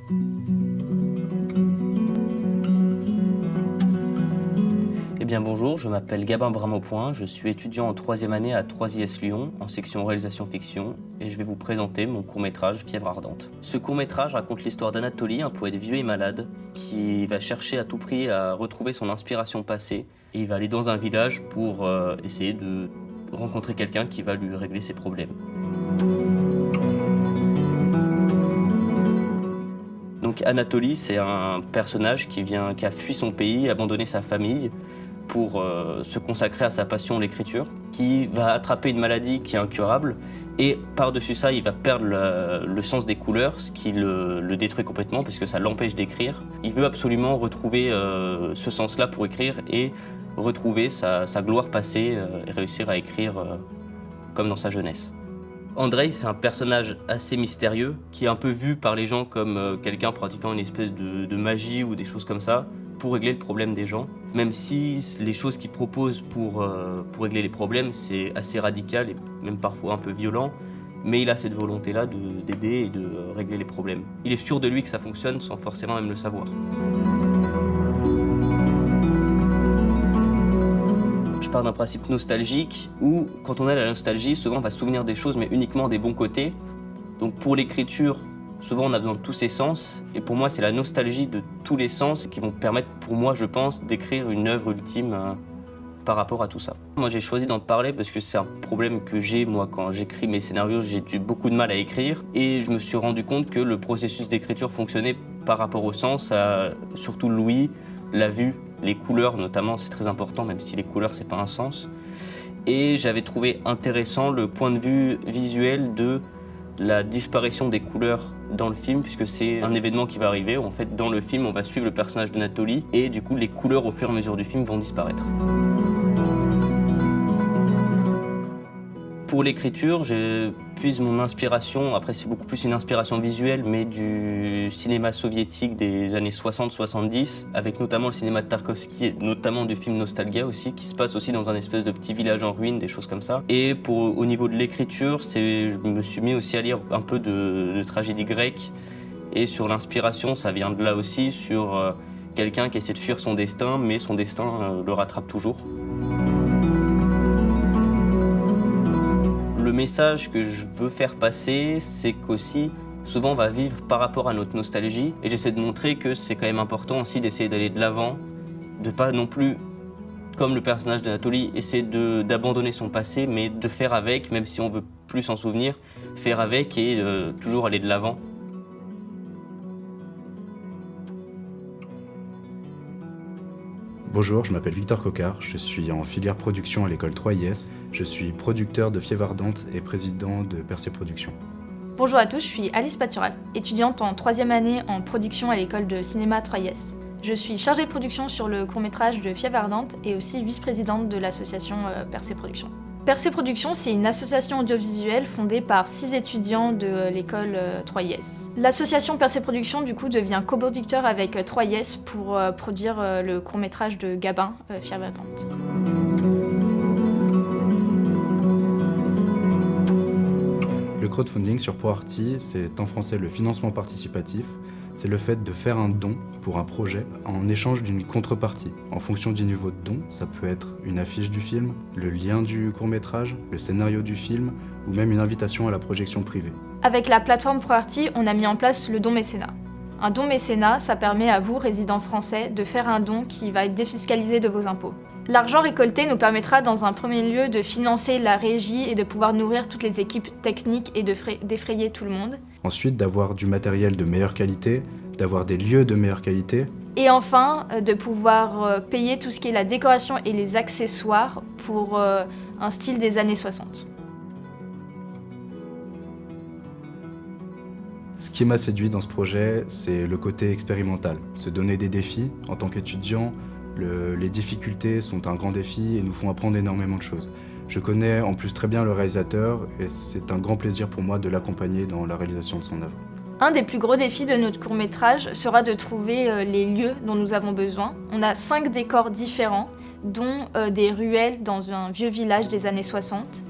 Eh bien bonjour, je m'appelle Gabin Bramopoint, je suis étudiant en 3e année à 3IS Lyon, en section réalisation fiction, et je vais vous présenter mon court-métrage Fièvre ardente. Ce court-métrage raconte l'histoire d'Anatoly, un poète vieux et malade, qui va chercher à tout prix à retrouver son inspiration passée, et il va aller dans un village pour essayer de rencontrer quelqu'un qui va lui régler ses problèmes. Donc Anatoly, c'est un personnage qui a fui son pays, abandonné sa famille, pour se consacrer à sa passion, l'écriture, qui va attraper une maladie qui est incurable, et par-dessus ça, il va perdre le sens des couleurs, ce qui le détruit complètement, parce que ça l'empêche d'écrire. Il veut absolument retrouver ce sens-là pour écrire, et retrouver sa gloire passée, et réussir à écrire comme dans sa jeunesse. Andrei, c'est un personnage assez mystérieux, qui est un peu vu par les gens comme quelqu'un pratiquant une espèce de magie ou des choses comme ça, pour régler le problème des gens. Même si les choses qu'il propose pour régler les problèmes, c'est assez radical et même parfois un peu violent, mais il a cette volonté-là d'aider et de régler les problèmes. Il est sûr de lui que ça fonctionne sans forcément même le savoir. Je pars d'un principe nostalgique où, quand on a la nostalgie, souvent on va se souvenir des choses, mais uniquement des bons côtés. Donc pour l'écriture, souvent on a besoin de tous ces sens, et pour moi c'est la nostalgie de tous les sens qui vont permettre, pour moi je pense, d'écrire une œuvre ultime par rapport à tout ça. Moi j'ai choisi d'en parler parce que c'est un problème que j'ai, moi, quand j'écris mes scénarios, j'ai eu beaucoup de mal à écrire, et je me suis rendu compte que le processus d'écriture fonctionnait par rapport au sens, surtout l'ouïe, la vue, les couleurs notamment, c'est très important, même si les couleurs c'est pas un sens. Et j'avais trouvé intéressant le point de vue visuel de la disparition des couleurs dans le film, puisque c'est un événement qui va arriver. En fait, dans le film, on va suivre le personnage d'Anatoly, et du coup, les couleurs au fur et à mesure du film vont disparaître. Pour l'écriture, je puise mon inspiration, après c'est beaucoup plus une inspiration visuelle, mais du cinéma soviétique des années 60-70, avec notamment le cinéma de Tarkovsky, et notamment du film Nostalgia aussi, qui se passe aussi dans un espèce de petit village en ruine, des choses comme ça. Et au niveau de l'écriture, je me suis mis aussi à lire un peu de tragédie grecque, et sur l'inspiration, ça vient de là aussi, sur quelqu'un qui essaie de fuir son destin, mais son destin le rattrape toujours. Le message que je veux faire passer, c'est qu'aussi, souvent on va vivre par rapport à notre nostalgie, et j'essaie de montrer que c'est quand même important aussi d'essayer d'aller de l'avant, de pas non plus, comme le personnage d'Anatoly, essayer d'abandonner son passé, mais de faire avec, même si on veut plus s'en souvenir, faire avec et toujours aller de l'avant. Bonjour, je m'appelle Victor Coquart, je suis en filière production à l'école 3IS, je suis producteur de Fièvre ardente et président de Percé Productions. Bonjour à tous, je suis Alice Patural, étudiante en 3e année en production à l'école de cinéma 3IS. Je suis chargée de production sur le court-métrage de Fièvre ardente et aussi vice-présidente de l'association Percé Productions. Percé Productions, c'est une association audiovisuelle fondée par 6 étudiants de l'école 3IS. L'association Percé Productions, du coup, devient coproducteur avec 3IS pour produire le court-métrage de Gabin, Fièvre ardente. Le crowdfunding sur ProArty, c'est en français le financement participatif. C'est le fait de faire un don pour un projet en échange d'une contrepartie. En fonction du niveau de don, ça peut être une affiche du film, le lien du court-métrage, le scénario du film ou même une invitation à la projection privée. Avec la plateforme ProArty, on a mis en place le don mécénat. Un don mécénat, ça permet à vous, résidents français, de faire un don qui va être défiscalisé de vos impôts. L'argent récolté nous permettra dans un premier lieu de financer la régie et de pouvoir nourrir toutes les équipes techniques et d'effrayer tout le monde. Ensuite, d'avoir du matériel de meilleure qualité, d'avoir des lieux de meilleure qualité. Et enfin, de pouvoir payer tout ce qui est la décoration et les accessoires pour un style des années 60. Ce qui m'a séduit dans ce projet, c'est le côté expérimental. Se donner des défis en tant qu'étudiant. Les difficultés sont un grand défi et nous font apprendre énormément de choses. Je connais en plus très bien le réalisateur et c'est un grand plaisir pour moi de l'accompagner dans la réalisation de son œuvre. Un des plus gros défis de notre court-métrage sera de trouver les lieux dont nous avons besoin. On a 5 décors différents, dont des ruelles dans un vieux village des années 60,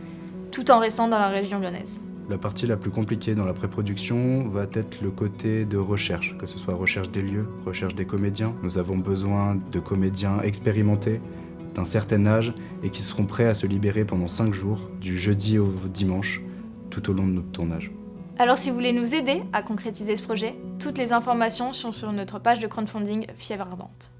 tout en restant dans la région lyonnaise. La partie la plus compliquée dans la pré-production va être le côté de recherche, que ce soit recherche des lieux, recherche des comédiens. Nous avons besoin de comédiens expérimentés, d'un certain âge et qui seront prêts à se libérer pendant 5 jours, du jeudi au dimanche, tout au long de notre tournage. Alors si vous voulez nous aider à concrétiser ce projet, toutes les informations sont sur notre page de crowdfunding Fièvre Ardente.